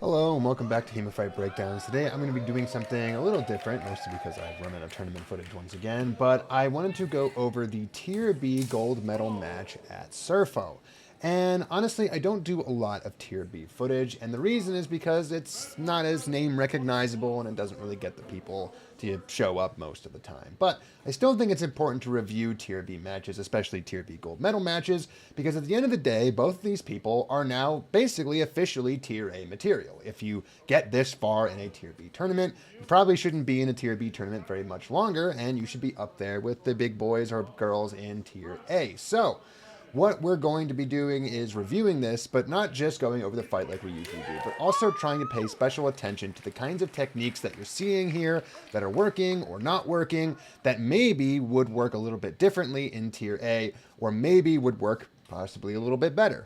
Hello and welcome back to HEMAFightBreakdowns. Today I'm going to be doing something a little different, mostly because I've run out of tournament footage once again, but I wanted to go over the Tier B gold medal match at Surfo. And honestly, I don't do a lot of Tier B footage, and the reason is because it's not as name recognizable and it doesn't really get the people to show up most of the time. But I still think it's important to review Tier B matches, especially Tier B gold medal matches, because at the end of the day, both of these people are now basically officially Tier A material. If you get this far in a Tier B tournament, you probably shouldn't be in a Tier B tournament very much longer, and you should be up there with the big boys or girls in Tier A. So what we're going to be doing is reviewing this, but not just going over the fight like we usually do, but also trying to pay special attention to the kinds of techniques that you're seeing here that are working or not working, that maybe would work a little bit differently in Tier A, or maybe would work possibly a little bit better.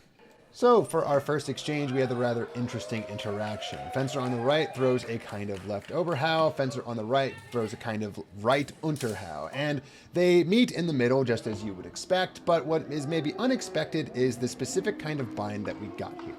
So for our first exchange, we have the rather interesting interaction. Fencer on the right throws a kind of left Oberhau. Fencer on the right throws a kind of right Unterhau. And they meet in the middle just as you would expect, but what is maybe unexpected is the specific kind of bind that we got here.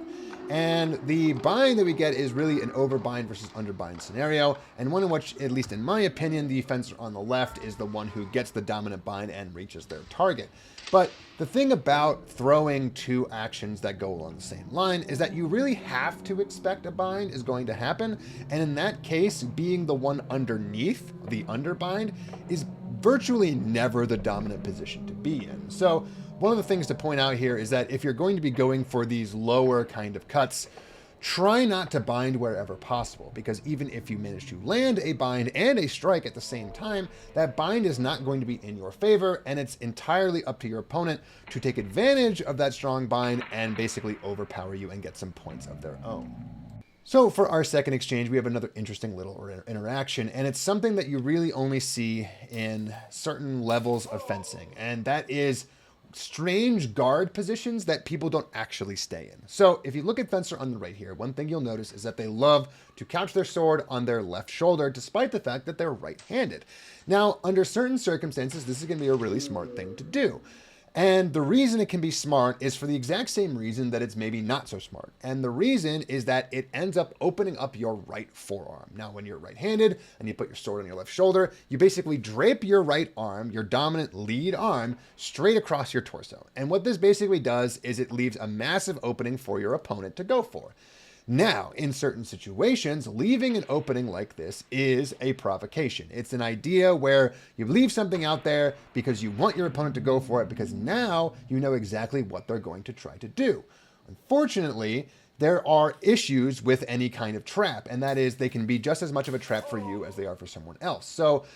And the bind that we get is really an overbind versus underbind scenario, and one in which, at least in my opinion, the fencer on the left is the one who gets the dominant bind and reaches their target. But the thing about throwing two actions that go along the same line is that you really have to expect a bind is going to happen, and in that case, being the one underneath, the underbind, is virtually never the dominant position to be in. So one of the things to point out here is that if you're going to be going for these lower kind of cuts, try not to bind wherever possible, because even if you manage to land a bind and a strike at the same time, that bind is not going to be in your favor, and it's entirely up to your opponent to take advantage of that strong bind and basically overpower you and get some points of their own. So for our second exchange, we have another interesting little interaction, and it's something that you really only see in certain levels of fencing, and that is strange guard positions that people don't actually stay in. So if you look at Fencer on the right here, one thing you'll notice is that they love to couch their sword on their left shoulder, despite the fact that they're right-handed. Now, under certain circumstances, this is going to be a really smart thing to do. And the reason it can be smart is for the exact same reason that it's maybe not so smart. And the reason is that it ends up opening up your right forearm. Now, when you're right-handed and you put your sword on your left shoulder, you basically drape your right arm, your dominant lead arm, straight across your torso. And what this basically does is it leaves a massive opening for your opponent to go for. Now, in certain situations, leaving an opening like this is a provocation. It's an idea where you leave something out there because you want your opponent to go for it, because now you know exactly what they're going to try to do. Unfortunately, there are issues with any kind of trap, and that is they can be just as much of a trap for you as they are for someone else. So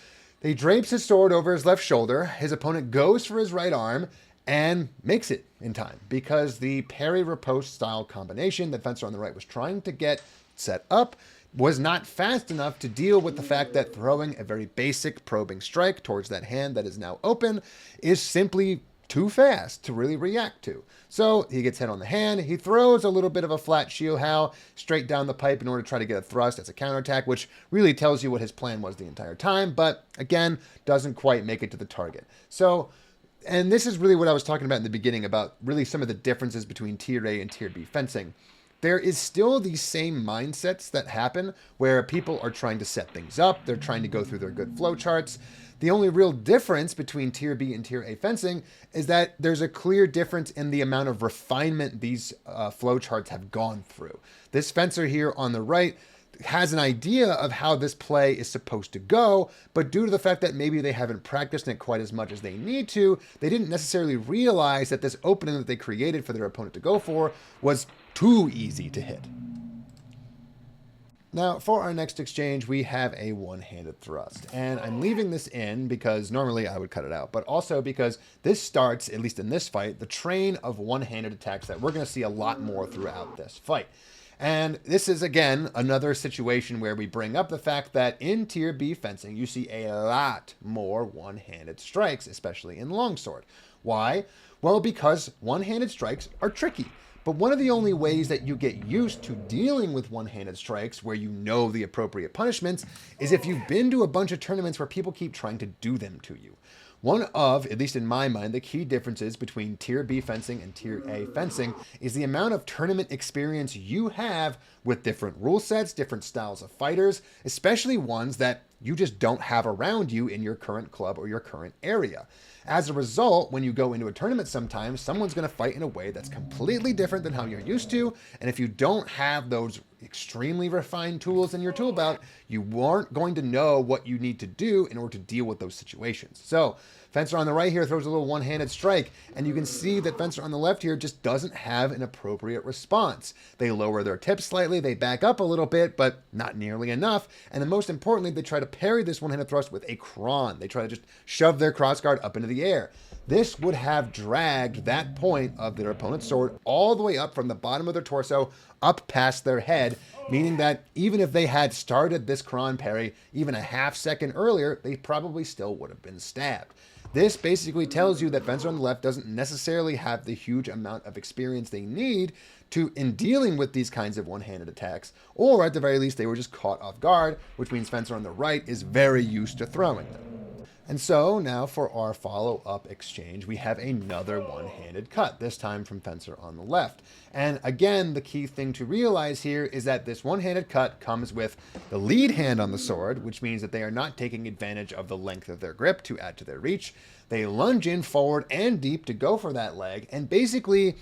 he drapes his sword over his left shoulder, his opponent goes for his right arm, and makes it in time, because the parry riposte style combination that Fencer on the right was trying to get set up was not fast enough to deal with the fact that throwing a very basic probing strike towards that hand that is now open is simply too fast to really react to. So he gets hit on the hand, he throws a little bit of a flat Shiohao straight down the pipe in order to try to get a thrust as a counterattack, which really tells you what his plan was the entire time, but again, doesn't quite make it to the target. And this is really what I was talking about in the beginning about really some of the differences between Tier A and Tier B fencing. There is still these same mindsets that happen where people are trying to set things up. They're trying to go through their good flow charts. The only real difference between Tier B and Tier A fencing is that there's a clear difference in the amount of refinement these flow charts have gone through. This fencer here on the right has an idea of how this play is supposed to go, but due to the fact that maybe they haven't practiced it quite as much as they need to, they didn't necessarily realize that this opening that they created for their opponent to go for was too easy to hit. Now, for our next exchange, we have a one-handed thrust, and I'm leaving this in because normally I would cut it out, but also because this starts, at least in this fight, the train of one-handed attacks that we're going to see a lot more throughout this fight. And this is, again, another situation where we bring up the fact that in Tier B fencing, you see a lot more one-handed strikes, especially in longsword. Why? Well, because one-handed strikes are tricky. But one of the only ways that you get used to dealing with one-handed strikes, where you know the appropriate punishments, is if you've been to a bunch of tournaments where people keep trying to do them to you. One of, at least in my mind, the key differences between Tier B fencing and Tier A fencing is the amount of tournament experience you have with different rule sets, different styles of fighters, especially ones that you just don't have around you in your current club or your current area. As a result, when you go into a tournament sometimes, someone's going to fight in a way that's completely different than how you're used to. And if you don't have those extremely refined tools in your tool belt, you aren't going to know what you need to do in order to deal with those situations. So Fencer on the right here throws a little one-handed strike, and you can see that Fencer on the left here just doesn't have an appropriate response. They lower their tips slightly, they back up a little bit, but not nearly enough. And then most importantly, they try to parry this one-handed thrust with a cron. They try to just shove their crossguard up into the air. This would have dragged that point of their opponent's sword all the way up from the bottom of their torso up past their head, meaning that even if they had started this cron parry even a half second earlier, they probably still would have been stabbed. This basically tells you that Fencer on the left doesn't necessarily have the huge amount of experience they need in dealing with these kinds of one-handed attacks, or at the very least, they were just caught off guard, which means Fencer on the right is very used to throwing them. And so now for our follow-up exchange, we have another one-handed cut, this time from Fencer on the left. And again, the key thing to realize here is that this one-handed cut comes with the lead hand on the sword, which means that they are not taking advantage of the length of their grip to add to their reach. They lunge in forward and deep to go for that leg, and basically,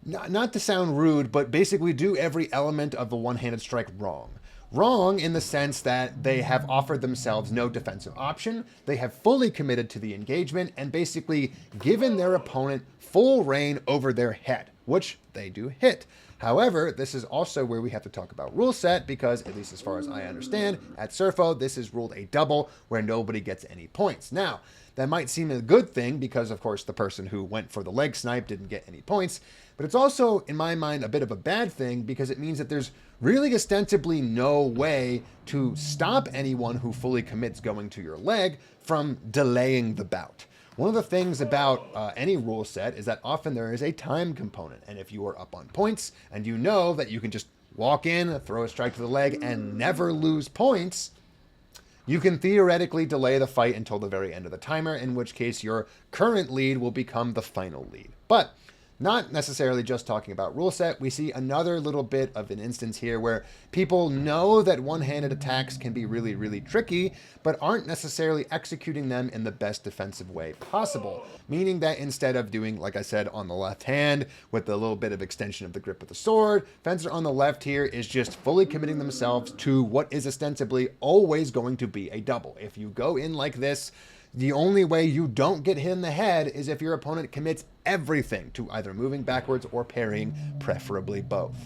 not to sound rude, but basically do every element of the one-handed strike wrong. Wrong in the sense that they have offered themselves no defensive option, they have fully committed to the engagement, and basically given their opponent full reign over their head, which they do hit. However, this is also where we have to talk about rule set, because at least as far as I understand, at Surfo, this is ruled a double where nobody gets any points. Now, that might seem a good thing because, of course, the person who went for the leg snipe didn't get any points, but it's also, in my mind, a bit of a bad thing because it means that there's really ostensibly no way to stop anyone who fully commits going to your leg from delaying the bout. One of the things about any rule set is that often there is a time component, and if you are up on points and you know that you can just walk in, throw a strike to the leg, and never lose points, you can theoretically delay the fight until the very end of the timer, in which case your current lead will become the final lead. But not necessarily just talking about rule set, we see another little bit of an instance here where people know that one-handed attacks can be really, really tricky, but aren't necessarily executing them in the best defensive way possible. Meaning that instead of doing, like I said, on the left hand with a little bit of extension of the grip of the sword, Fencer on the left here is just fully committing themselves to what is ostensibly always going to be a double. If you go in like this, the only way you don't get hit in the head is if your opponent commits everything to either moving backwards or parrying, preferably both.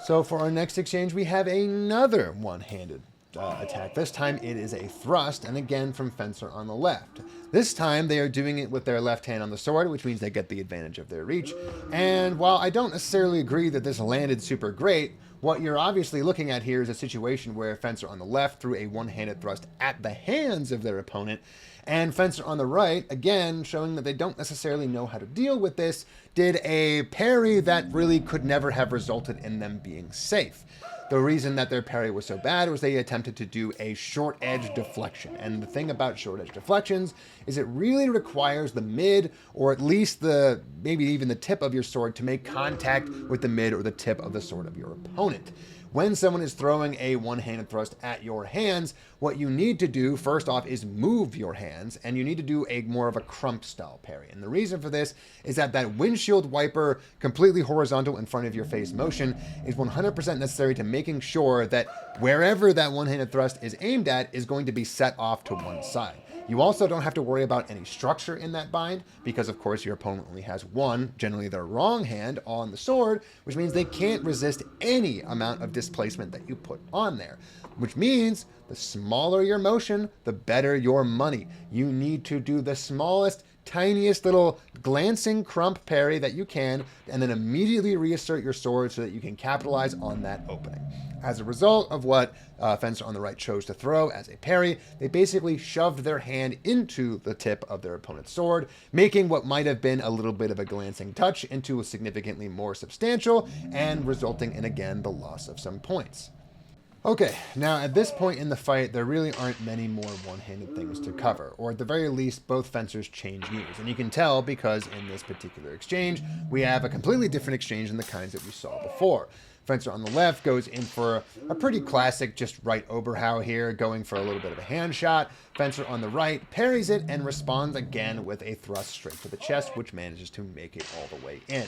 So for our next exchange, we have another one-handed attack. This time it is a thrust, and again from Fencer on the left. This time they are doing it with their left hand on the sword, which means they get the advantage of their reach. And while I don't necessarily agree that this landed super great, what you're obviously looking at here is a situation where Fencer on the left threw a one-handed thrust at the hands of their opponent, and Fencer on the right, again, showing that they don't necessarily know how to deal with this, did a parry that really could never have resulted in them being safe. The reason that their parry was so bad was they attempted to do a short edge deflection. And the thing about short edge deflections is it really requires the mid, or at least maybe even the tip of your sword, to make contact with the mid or the tip of the sword of your opponent. When someone is throwing a one-handed thrust at your hands, what you need to do first off is move your hands, and you need to do a more of a crump style parry. And the reason for this is that windshield wiper completely horizontal in front of your face motion is 100% necessary to making sure that wherever that one-handed thrust is aimed at is going to be set off to one side. You also don't have to worry about any structure in that bind because, of course, your opponent only has one, generally their wrong hand, on the sword, which means they can't resist any amount of displacement that you put on there, which means the smaller your motion, the better your money. You need to do the smallest, tiniest little glancing crump parry that you can, and then immediately reassert your sword so that you can capitalize on that opening. As a result of what Fencer on the right chose to throw as a parry, they basically shoved their hand into the tip of their opponent's sword, making what might have been a little bit of a glancing touch into a significantly more substantial, and resulting in, again, the loss of some points. Okay, now at this point in the fight, there really aren't many more one-handed things to cover, or at the very least, both fencers change gears. And you can tell because in this particular exchange, we have a completely different exchange than the kinds that we saw before. Fencer on the left goes in for a pretty classic just right Oberhow here, going for a little bit of a hand shot. Fencer on the right parries it and responds again with a thrust straight to the chest, which manages to make it all the way in.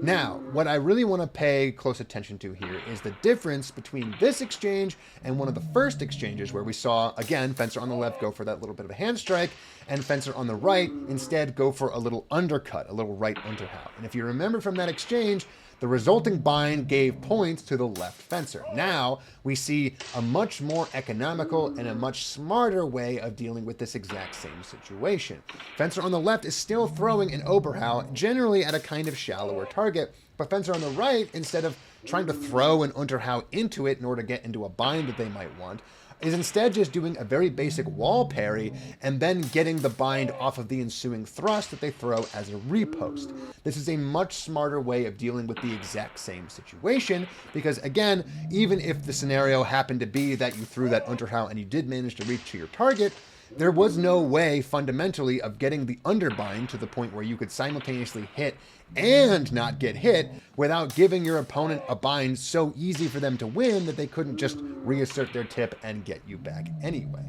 Now, what I really want to pay close attention to here is the difference between this exchange and one of the first exchanges where we saw, again, Fencer on the left go for that little bit of a hand strike, and Fencer on the right instead go for a little undercut, a little right Unterhow. And if you remember from that exchange, the resulting bind gave points to the left fencer. Now, we see a much more economical and a much smarter way of dealing with this exact same situation. Fencer on the left is still throwing an Oberhow, generally at a kind of shallower target, but Fencer on the right, instead of trying to throw an Unterhow into it in order to get into a bind that they might want, is instead just doing a very basic wall parry and then getting the bind off of the ensuing thrust that they throw as a repost. This is a much smarter way of dealing with the exact same situation because, again, even if the scenario happened to be that you threw that Unterhow and you did manage to reach to your target, there was no way fundamentally of getting the underbind to the point where you could simultaneously hit and not get hit without giving your opponent a bind so easy for them to win that they couldn't just reassert their tip and get you back anyway.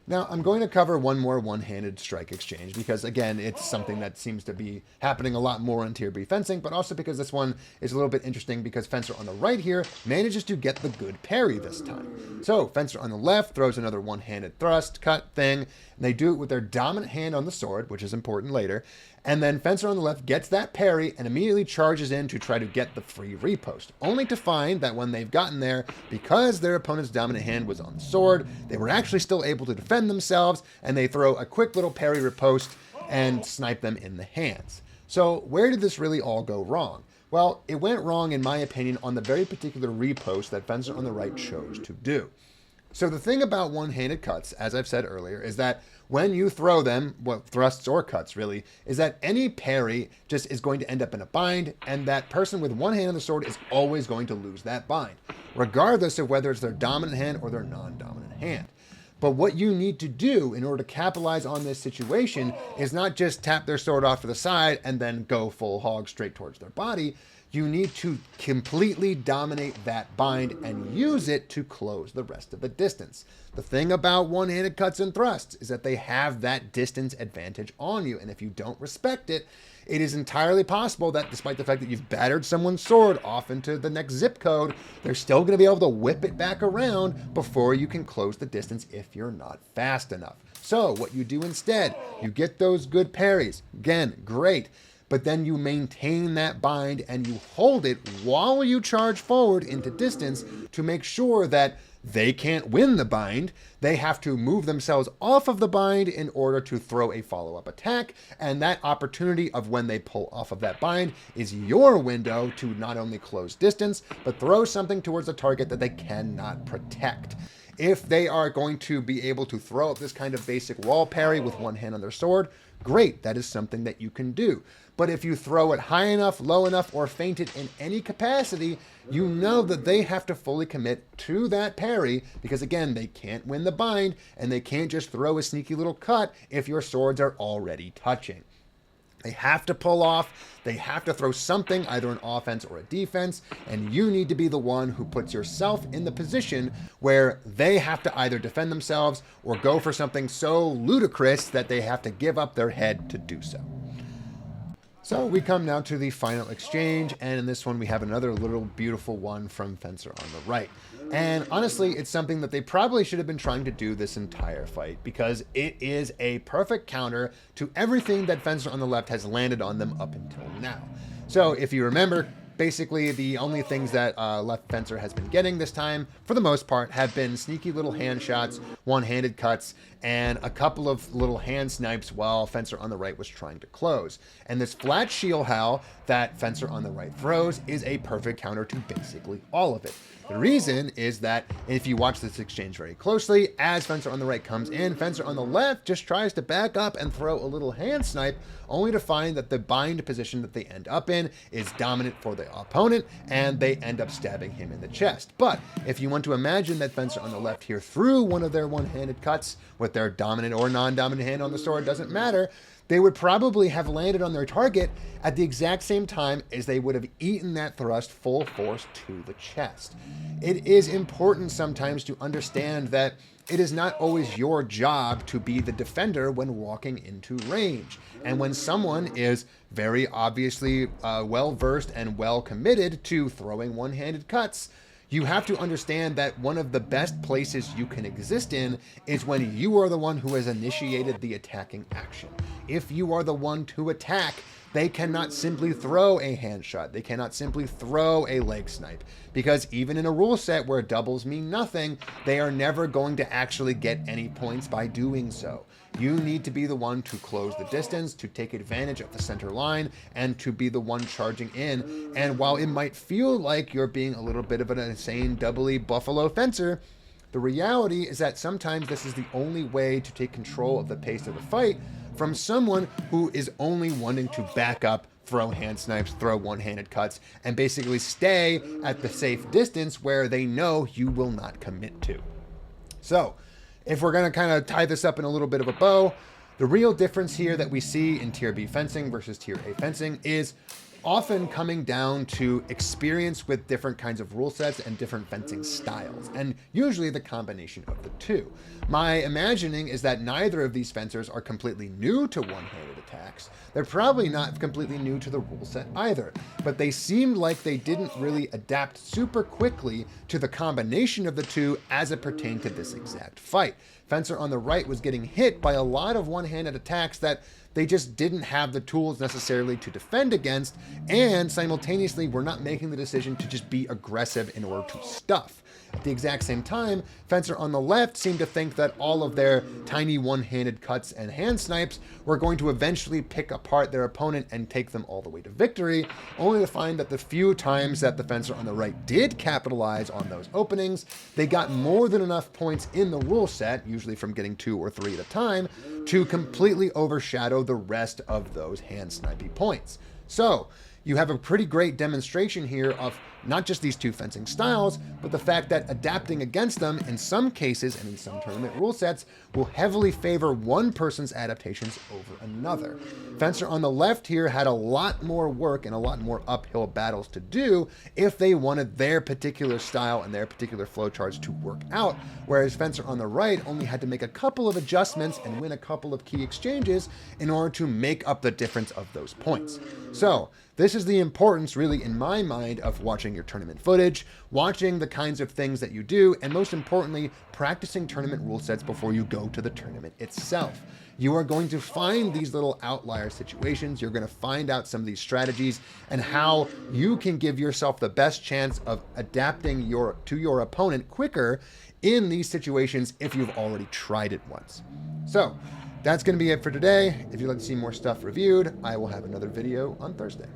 Now, I'm going to cover one more one-handed strike exchange because, again, it's something that seems to be happening a lot more in Tier B fencing, but also because this one is a little bit interesting because Fencer on the right here manages to get the good parry this time. So, Fencer on the left throws another one-handed thrust, cut thing, and they do it with their dominant hand on the sword, which is important later, and then Fencer on the left gets that parry and immediately charges in to try to get the free repost, only to find that when they've gotten there, because their opponent's dominant hand was on the sword, they were actually still able to defend themselves, and they throw a quick little parry riposte and snipe them in the hands. So where did this really all go wrong? Well, it went wrong, in my opinion, on the very particular repost that Fencer on the right chose to do. So the thing about one-handed cuts, as I've said earlier, is that when you throw them, well, thrusts or cuts really, is that any parry just is going to end up in a bind, and that person with one hand on the sword is always going to lose that bind, regardless of whether it's their dominant hand or their non-dominant hand. But what you need to do in order to capitalize on this situation is not just tap their sword off to the side and then go full hog straight towards their body. You need to completely dominate that bind and use it to close the rest of the distance. The thing about one-handed cuts and thrusts is that they have that distance advantage on you, and if you don't respect it, it is entirely possible that despite the fact that you've battered someone's sword off into the next zip code, they're still going to be able to whip it back around before you can close the distance if you're not fast enough. So what you do instead, you get those good parries. Again, great. But then you maintain that bind and you hold it while you charge forward into distance to make sure that they can't win the bind. They have to move themselves off of the bind in order to throw a follow-up attack. And that opportunity of when they pull off of that bind is your window to not only close distance, but throw something towards a target that they cannot protect. If they are going to be able to throw up this kind of basic wall parry with one hand on their sword, great, that is something that you can do. But if you throw it high enough, low enough, or feint it in any capacity, you know that they have to fully commit to that parry because, again, they can't win the bind and they can't just throw a sneaky little cut if your swords are already touching. They have to pull off, they have to throw something, either an offense or a defense, and you need to be the one who puts yourself in the position where they have to either defend themselves or go for something so ludicrous that they have to give up their head to do so. So we come now to the final exchange, and in this one we have another little beautiful one from Fencer on the right. And honestly, it's something that they probably should have been trying to do this entire fight because it is a perfect counter to everything that Fencer on the left has landed on them up until now. So if you remember, basically the only things that left Fencer has been getting this time, for the most part, have been sneaky little hand shots, one-handed cuts, and a couple of little hand snipes while Fencer on the right was trying to close. And this flat shield howl that Fencer on the right throws is a perfect counter to basically all of it. The reason is that if you watch this exchange very closely, as fencer on the right comes in, fencer on the left just tries to back up and throw a little hand snipe, only to find that the bind position that they end up in is dominant for the opponent, and they end up stabbing him in the chest. But if you want to imagine that fencer on the left here threw one of their one-handed cuts with their dominant or non-dominant hand on the sword, doesn't matter, they would probably have landed on their target at the exact same time as they would have eaten that thrust full force to the chest. It is important sometimes to understand that it is not always your job to be the defender when walking into range. And when someone is very obviously well-versed and well-committed to throwing one-handed cuts, you have to understand that one of the best places you can exist in is when you are the one who has initiated the attacking action. If you are the one to attack, they cannot simply throw a hand shot. They cannot simply throw a leg snipe, because even in a rule set where doubles mean nothing, they are never going to actually get any points by doing so. You need to be the one to close the distance, to take advantage of the center line, and to be the one charging in. And while it might feel like you're being a little bit of an insane doubly buffalo fencer, the reality is that sometimes this is the only way to take control of the pace of the fight from someone who is only wanting to back up, throw hand snipes, throw one-handed cuts, and basically stay at the safe distance where they know you will not commit to. So, if we're going to kind of tie this up in a little bit of a bow, the real difference here that we see in Tier B fencing versus Tier A fencing is often coming down to experience with different kinds of rule sets and different fencing styles, and usually the combination of the two. My imagining is that neither of these fencers are completely new to one-handed attacks. They're probably not completely new to the rule set either, but they seemed like they didn't really adapt super quickly to the combination of the two as it pertained to this exact fight. Fencer on the right was getting hit by a lot of one-handed attacks that they just didn't have the tools necessarily to defend against, and simultaneously were not making the decision to just be aggressive in order to stuff. At the exact same time, fencer on the left seemed to think that all of their tiny one-handed cuts and hand snipes were going to eventually pick apart their opponent and take them all the way to victory, only to find that the few times that the fencer on the right did capitalize on those openings, they got more than enough points in the rule set, usually from getting 2 or 3 at a time, to completely overshadow the rest of those hand snipey points. So, you have a pretty great demonstration here of not just these two fencing styles, but the fact that adapting against them in some cases and in some tournament rule sets will heavily favor one person's adaptations over another. Fencer on the left here had a lot more work and a lot more uphill battles to do if they wanted their particular style and their particular flowcharts to work out, whereas fencer on the right only had to make a couple of adjustments and win a couple of key exchanges in order to make up the difference of those points. So, this is the importance, really, in my mind, of watching your tournament footage, watching the kinds of things that you do, and most importantly, practicing tournament rule sets before you go to the tournament itself. You are going to find these little outlier situations. You're going to find out some of these strategies and how you can give yourself the best chance of adapting to your opponent quicker in these situations if you've already tried it once. So, that's going to be it for today. If you'd like to see more stuff reviewed, I will have another video on Thursday.